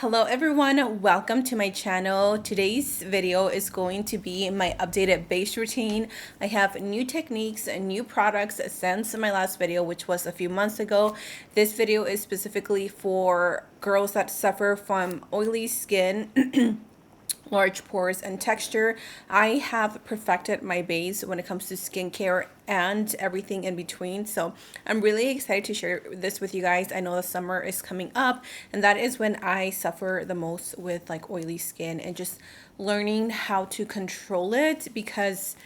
Hello everyone, welcome to my channel. Today's video is going to be my updated base routine. I have new techniques and new products since my last video, which was a few months ago. This video is specifically for girls that suffer from oily skin, large pores and texture. I have perfected my base when it comes to skincare and everything in between, so I'm really excited to share this with you guys. I know the summer is coming up, and that is when I suffer the most with like oily skin and just learning how to control it, because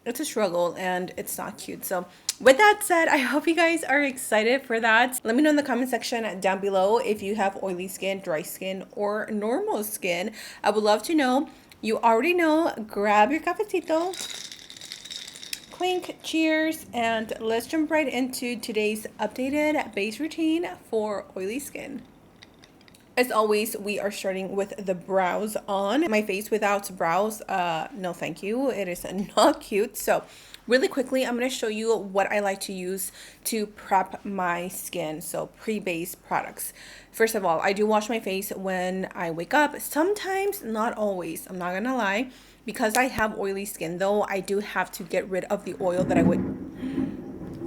it's a struggle and it's not cute. So with that said, I hope you guys are excited for that. Let me know in the comment section down below if you have oily skin, dry skin, or normal skin. I would love to know. You already know, grab your cafecito, clink, cheers, and let's jump right into today's updated base routine for oily skin. As always, we are starting with the brows on. My face without brows, no thank you. It is not cute. So really quickly, I'm going to show you what I like to use to prep my skin. So pre-base products. First of all, I do wash my face when I wake up. Sometimes, not always. I'm not going to lie. Because I have oily skin, though, I do have to get rid of the oil that I would...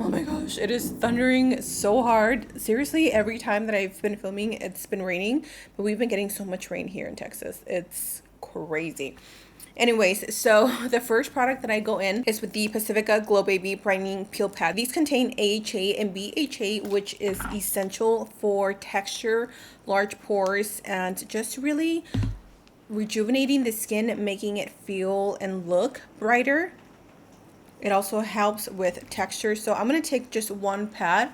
Oh my gosh, it is thundering so hard. Seriously, every time that I've been filming, it's been raining, but we've been getting so much rain here in Texas. It's crazy. Anyways, so the first product that I go in is with the Pacifica Glow Baby Brightening Peel Pad. These contain AHA and BHA, which is essential for texture, large pores, and just really rejuvenating the skin, making it feel and look brighter. It also helps with texture. So I'm going to take just one pad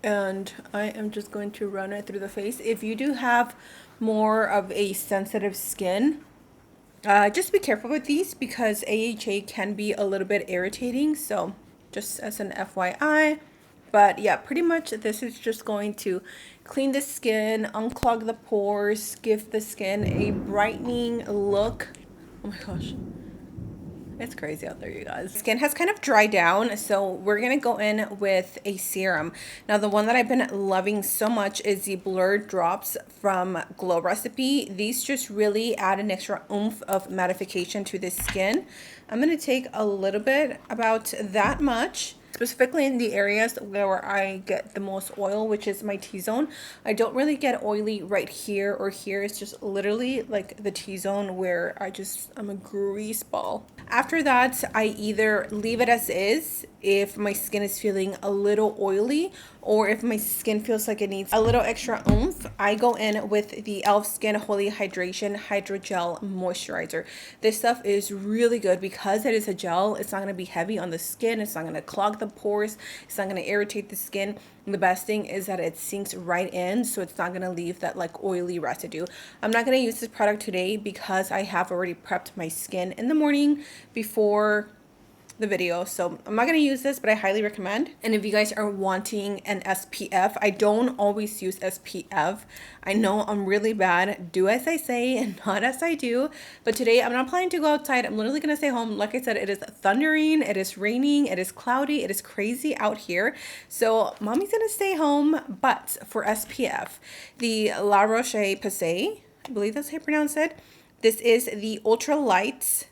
and I am just going to run it through the face. If you do have more of a sensitive skin, just be careful with these because AHA can be a little bit irritating. So just as an FYI. But yeah, pretty much this is just going to clean the skin, unclog the pores, give the skin a brightening look. Oh my gosh. It's crazy out there, you guys. Skin has kind of dried down, so we're gonna go in with a serum. Now, the one that I've been loving so much is the Blurred Drops from Glow Recipe. These just really add an extra oomph of mattification to the skin. I'm gonna take a little bit, about that much, specifically in the areas where I get the most oil, which is my T-zone. I don't really get oily right here or here. It's just literally like the T-zone where I'm a grease ball. After that, I either leave it as is if my skin is feeling a little oily, or if my skin feels like it needs a little extra oomph, I go in with the e.l.f. Skin Holy Hydration Hydrogel Moisturizer. This stuff is really good because it is a gel. It's not going to be heavy on the skin. It's not going to clog the pores. It's not going to irritate the skin. And the best thing is that it sinks right in, so it's not going to leave that like oily residue. I'm not going to use this product today because I have already prepped my skin in the morning before the video, so I'm not going to use this, but I highly recommend. And if you guys are wanting an SPF, I don't always use SPF. I know I'm really bad. Do as I say and not as I do. But today I'm not planning to go outside. I'm literally going to stay home. Like I said, it is thundering, it is raining, it is cloudy, it is crazy out here. So mommy's going to stay home. But for SPF, the La Roche-Posay, I believe that's how you pronounce it. This is the Ultra Light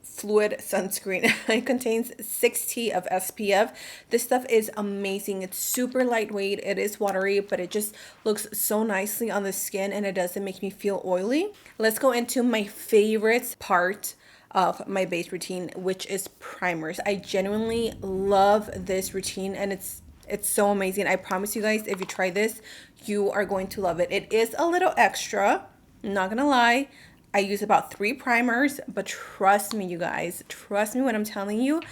Fluid Sunscreen. It contains 60 of SPF. This stuff is amazing. It's super lightweight. It is watery, but it just looks so nicely on the skin and it doesn't make me feel oily. Let's go into my favorite part of my base routine, which is primers. I genuinely love this routine and it's so amazing. I promise you guys, if you try this, you are going to love it. It is a little extra, I'm not gonna lie. I use about 3 primers, but trust me, you guys, trust me when I'm telling you,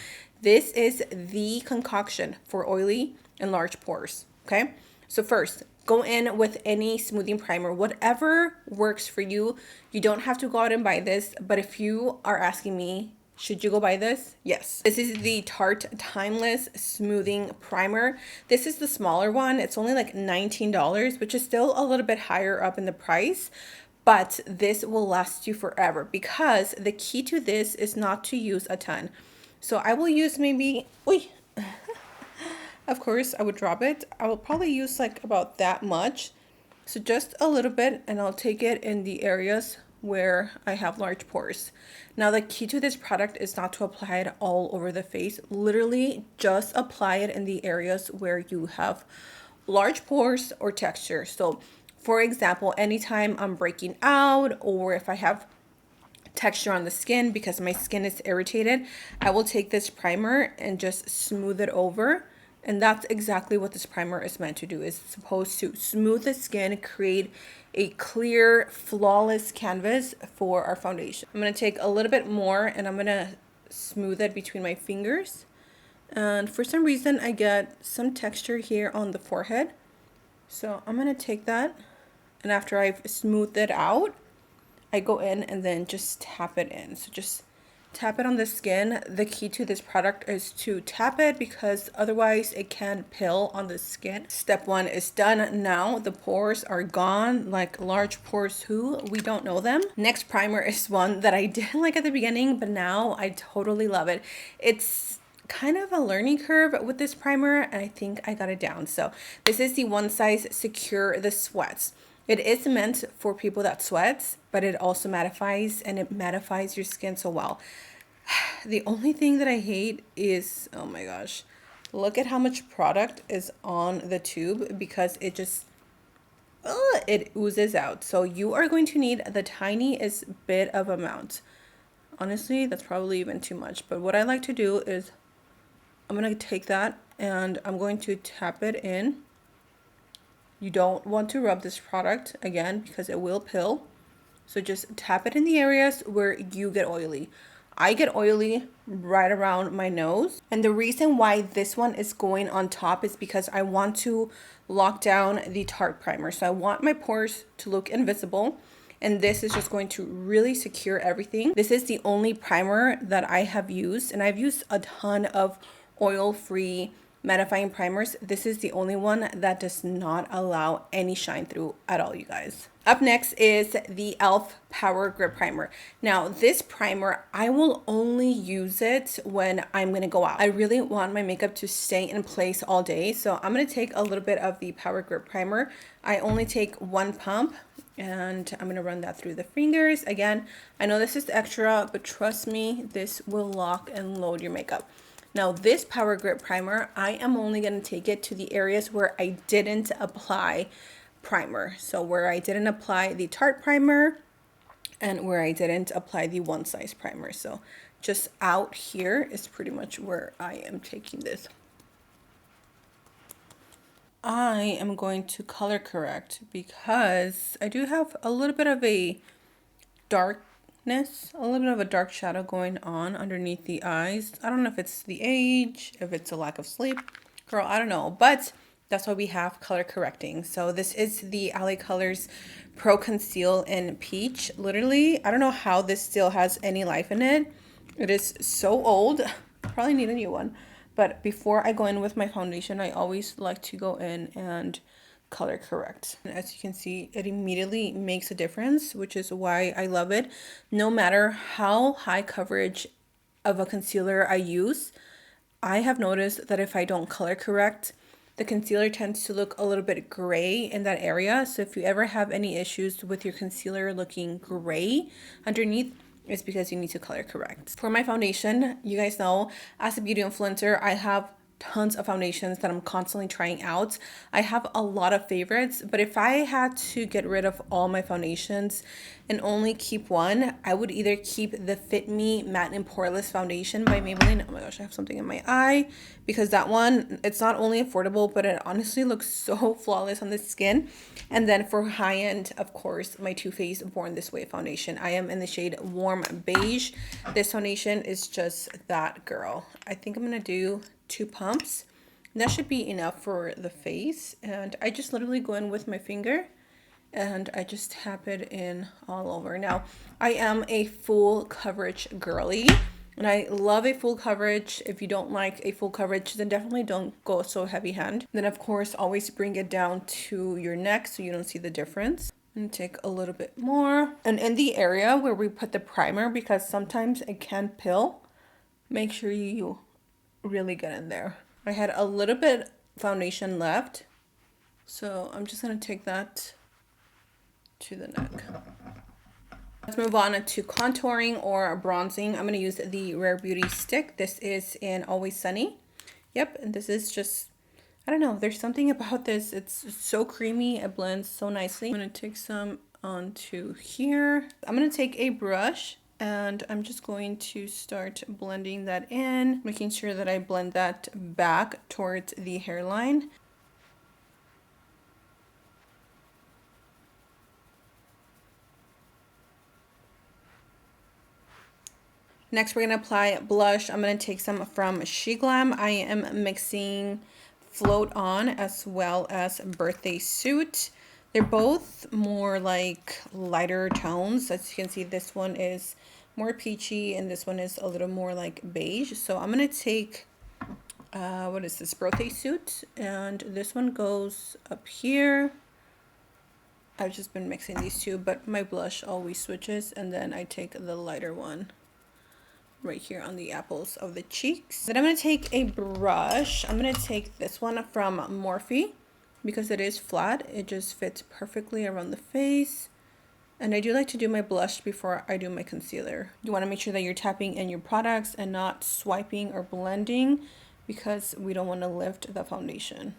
this is the concoction for oily and large pores, okay? So first, go in with any smoothing primer, whatever works for you. You don't have to go out and buy this, but if you are asking me, should you go buy this? Yes. This is the Tarte Timeless Smoothing Primer. This is the smaller one. It's only like $19, which is still a little bit higher up in the price. But this will last you forever because the key to this is not to use a ton. So I will use maybe, Of course, I would drop it. I will probably use like about that much. So just a little bit, and I'll take it in the areas where I have large pores. Now the key to this product is not to apply it all over the face. Literally just apply it in the areas where you have large pores or texture. So for example, anytime I'm breaking out, or if I have texture on the skin because my skin is irritated, I will take this primer and just smooth it over. And that's exactly what this primer is meant to do. It's supposed to smooth the skin, create a clear, flawless canvas for our foundation. I'm going to take a little bit more and I'm going to smooth it between my fingers. And for some reason, I get some texture here on the forehead. So I'm going to take that, and after I've smoothed it out, I go in and then just tap it in. So just tap it on the skin. The key to this product is to tap it because otherwise it can pill on the skin. Step one is done. Now the pores are gone, like large pores who we don't know them. Next primer is one that I didn't like at the beginning, but now I totally love it. It's kind of a learning curve with this primer, and I think I got it down. So this is the One Size Secure the Sweats. It is meant for people that sweats, but it also mattifies, and it mattifies your skin so well. The only thing that I hate is, oh my gosh, look at how much product is on the tube because it just, it oozes out. So you are going to need the tiniest bit of amount. Honestly, that's probably even too much. But what I like to do is I'm going to take that and I'm going to tap it in. You don't want to rub this product again because it will pill. So just tap it in the areas where you get oily. I get oily right around my nose. And the reason why this one is going on top is because I want to lock down the Tarte primer. So I want my pores to look invisible. And this is just going to really secure everything. This is the only primer that I have used. And I've used a ton of oil-free mattifying primers. This is the only one that does not allow any shine through at all, you guys. Up next is the e.l.f. Power Grip Primer. Now, this primer, I will only use it when I'm gonna go out. I really want my makeup to stay in place all day, so I'm gonna take a little bit of the Power Grip Primer. I only take one pump, and I'm gonna run that through the fingers. Again, I know this is extra, but trust me, this will lock and load your makeup. Now this Power Grip Primer, I am only going to take it to the areas where I didn't apply primer. So where I didn't apply the Tarte primer and where I didn't apply the One Size primer. So just out here is pretty much where I am taking this. I am going to color correct because I do have a little bit of a darkness, a little bit of a dark shadow going on underneath the eyes. I don't know if it's the age, if it's a lack of sleep, girl, I don't know, but that's why we have color correcting. So this is the LA Colors Pro Conceal in Peach. Literally, I don't know how this still has any life in it. It is so old. Probably need a new one. But before I go in with my foundation, I always like to go in and color correct. And as you can see, it immediately makes a difference, which is why I love it. No matter how high coverage of a concealer I use, I have noticed that if I don't color correct, the concealer tends to look a little bit gray in that area. So if you ever have any issues with your concealer looking gray underneath, it's because you need to color correct. For my foundation, you guys know, as a beauty influencer, I have tons of foundations that I'm constantly trying out. I have a lot of favorites, but if I had to get rid of all my foundations and only keep one, I would either keep the Fit Me Matte and Poreless Foundation by Maybelline. Oh my gosh, I have something in my eye, because that one, it's not only affordable, but it honestly looks so flawless on the skin. And then for high end, of course, my Too Faced Born This Way foundation. I am in the shade Warm Beige. This foundation is just that girl. I think I'm gonna do 2 pumps. That should be enough for the face. And I just literally go in with my finger and I just tap it in all over. Now, I am a full coverage girly and I love a full coverage. If you don't like a full coverage, then definitely don't go so heavy hand. Then of course, always bring it down to your neck so you don't see the difference. And take a little bit more. And in the area where we put the primer, because sometimes it can pill, make sure you really get in there. I had a little bit foundation left, so I'm just going to take that to the neck. Let's move on to contouring or bronzing. I'm going to use the Rare Beauty stick. This is in Always Sunny. Yep, and this is just, I don't know, there's something about this. It's so creamy. It blends so nicely. I'm going to take some onto here. I'm going to take a brush and I'm just going to start blending that in, making sure that I blend that back towards the hairline. Next, we're going to apply blush. I'm going to take some from SheGlam. I am mixing Float On as well as Birthday Suit. They're both more like lighter tones. As you can see, this one is more peachy and this one is a little more like beige. So I'm going to take, what is this, Birthday Suit. And this one goes up here. I've just been mixing these two, but my blush always switches. And then I take the lighter one right here on the apples of the cheeks. Then I'm going to take a brush. I'm going to take this one from Morphe because it is flat. It just fits perfectly around the face. And I do like to do my blush before I do my concealer. You want to make sure that you're tapping in your products and not swiping or blending because we don't want to lift the foundation.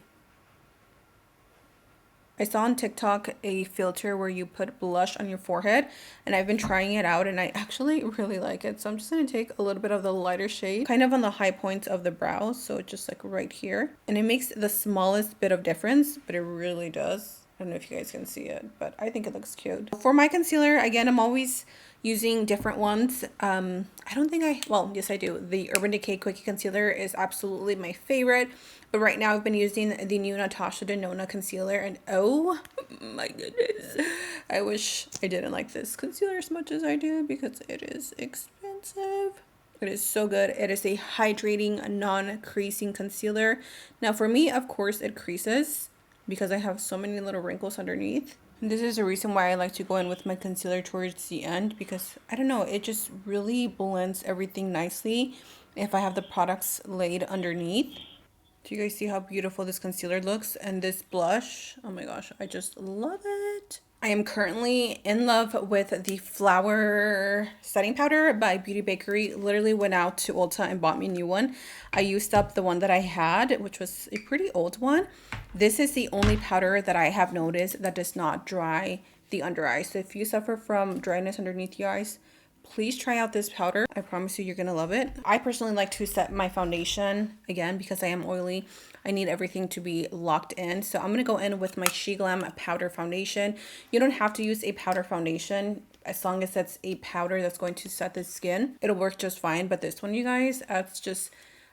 I saw on TikTok a filter where you put blush on your forehead, and I've been trying it out and I actually really like it. So I'm just going to take a little bit of the lighter shade, kind of on the high points of the brows, so just like right here. And it makes the smallest bit of difference, but it really does. I don't know if you guys can see it, but I think it looks cute. For my concealer, again, I'm always using different ones. I don't think well, yes I do. The Urban Decay Quickie Concealer is absolutely my favorite. But right now I've been using the new Natasha Denona concealer and oh my goodness. I wish I didn't like this concealer as much as I do because it is expensive. It is so good. It is a hydrating, non-creasing concealer. Now for me, of course, it creases because I have so many little wrinkles underneath. And this is the reason why I like to go in with my concealer towards the end because, I don't know, it just really blends everything nicely if I have the products laid underneath. Do you guys see how beautiful this concealer looks? And this blush, oh my gosh, I just love it. I am currently in love with the Flower Setting Powder by Beauty Bakery. Literally went out to Ulta and bought me a new one. I used up the one that I had, which was a pretty old one. This is the only powder that I have noticed that does not dry the under eye. So if you suffer from dryness underneath your eyes, please try out this powder. I promise you, you're gonna love it. I personally like to set my foundation, again, because I am oily. I need everything to be locked in. So I'm gonna go in with my SheGlam powder foundation. You don't have to use a powder foundation as long as it's a powder that's going to set the skin. It'll work just fine. But this one, you guys, adds just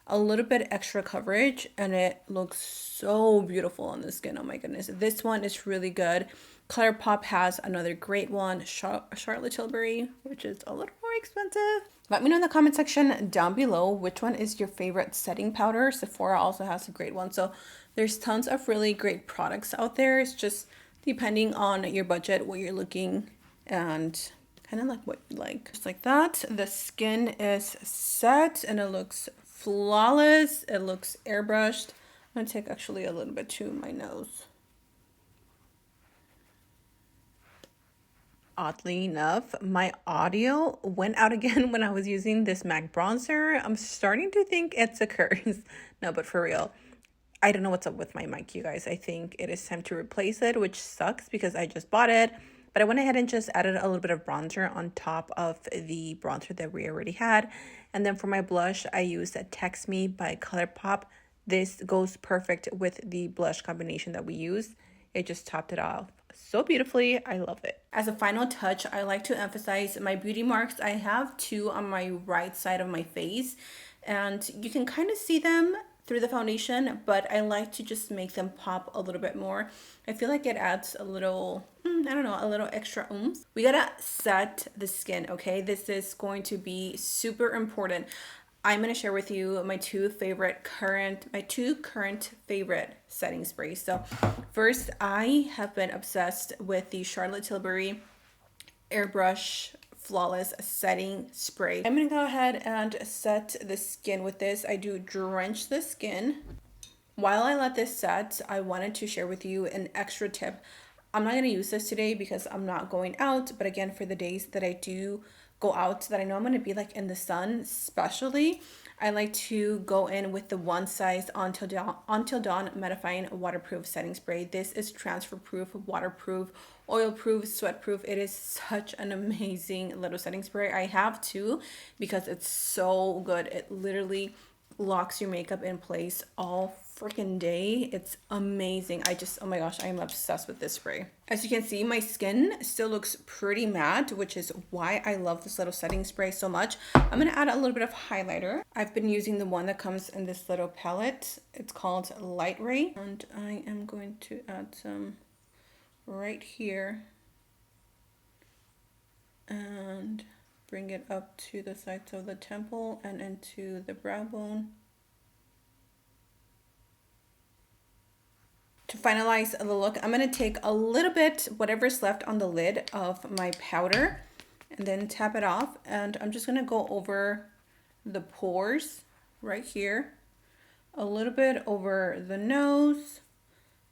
a little bit extra coverage and it looks so beautiful on the skin. Oh my goodness. This one is really good. ColourPop has another great one, Charlotte Tilbury, which is a little more expensive. Let me know in the comment section down below which one is your favorite setting powder. Sephora also has a great one. So there's tons of really great products out there. It's just depending on your budget, what you're looking, and kind of like what you like. Just like that, the skin is set and it looks flawless. It looks airbrushed. I'm gonna take actually a little bit to my nose. Oddly enough, my audio went out again when I was using this MAC bronzer. I'm starting to think it's a curse. No, but for real, I don't know what's up with my mic, you guys. I think it is time to replace it, which sucks because I just bought it. But I went ahead and just added a little bit of bronzer on top of the bronzer that we already had. And then for my blush, I used Text Me by ColourPop. This goes perfect with the blush combination that we used. It just topped it off so beautifully. I love it. As a final touch, I like to emphasize my beauty marks. I have two on my right side of my face, and you can kind of see them through the foundation, but I like to just make them pop a little bit more. I feel like it adds a little, I don't know, a little extra oomph. We gotta set the skin, okay? This is going to be super important. I'm going to share with you my two current favorite setting sprays. So first, I have been obsessed with the Charlotte Tilbury Airbrush Flawless Setting Spray. I'm going to go ahead and set the skin with this. I do drench the skin While I let this set, I wanted to share with you an extra tip. I'm not going to use this today because I'm not going out, but again, for the days that I do go out, that I know I'm going to be like in the sun, especially, I like to go in with the one size Until Dawn mattifying waterproof setting spray. This is transfer proof, waterproof, oil proof, sweat proof. It is such an amazing little setting spray. I have two because it's so good. It literally locks your makeup in place all freaking day. It's amazing. Oh my gosh, I am obsessed with this spray. As you can see, my skin still looks pretty matte, which is why I love this little setting spray so much. I'm gonna add a little bit of highlighter. I've been using the one that comes in this little palette. It's called Light Ray, and I am going to add some right here and bring it up to the sides of the temple and into the brow bone. To finalize the look, I'm going to take a little bit, whatever's left on the lid of my powder, and then tap it off. And I'm just going to go over the pores right here, a little bit over the nose,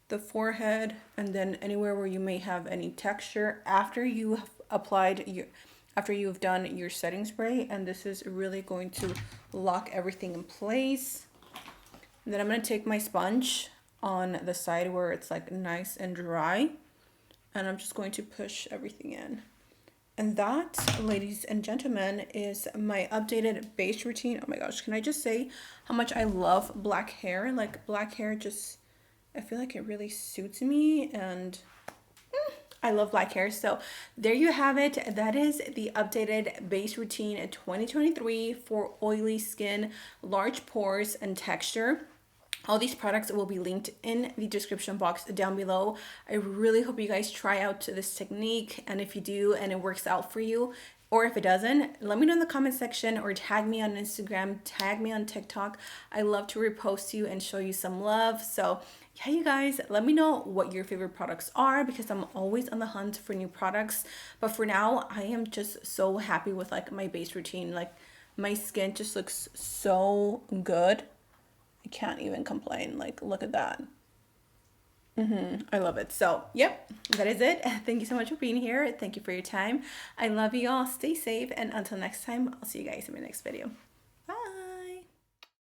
the forehead, and then anywhere where you may have any texture after you have after you've done your setting spray. And this is really going to lock everything in place. And then I'm going to take my sponge on the side where it's like nice and dry, and I'm just going to push everything in. And that, ladies and gentlemen, is my updated base routine. Oh my gosh, can I just say how much I love black hair? Like, black hair just, I feel like it really suits me, and I love black hair. So there you have it. That is the updated base routine 2023 for oily skin, large pores, and texture. All these products will be linked in the description box down below. I really hope you guys try out this technique, and if you do and it works out for you, or if it doesn't, let me know in the comment section, or tag me on Instagram, tag me on TikTok. I love to repost you and show you some love. So yeah, you guys, let me know what your favorite products are, because I'm always on the hunt for new products. But for now, I am just so happy with like my base routine. Like, my skin just looks so good. I can't even complain. Like, look at that. I love it. So, yep, that is it. Thank you so much for being here. Thank you for your time. I love you all. Stay safe. And until next time, I'll see you guys in my next video.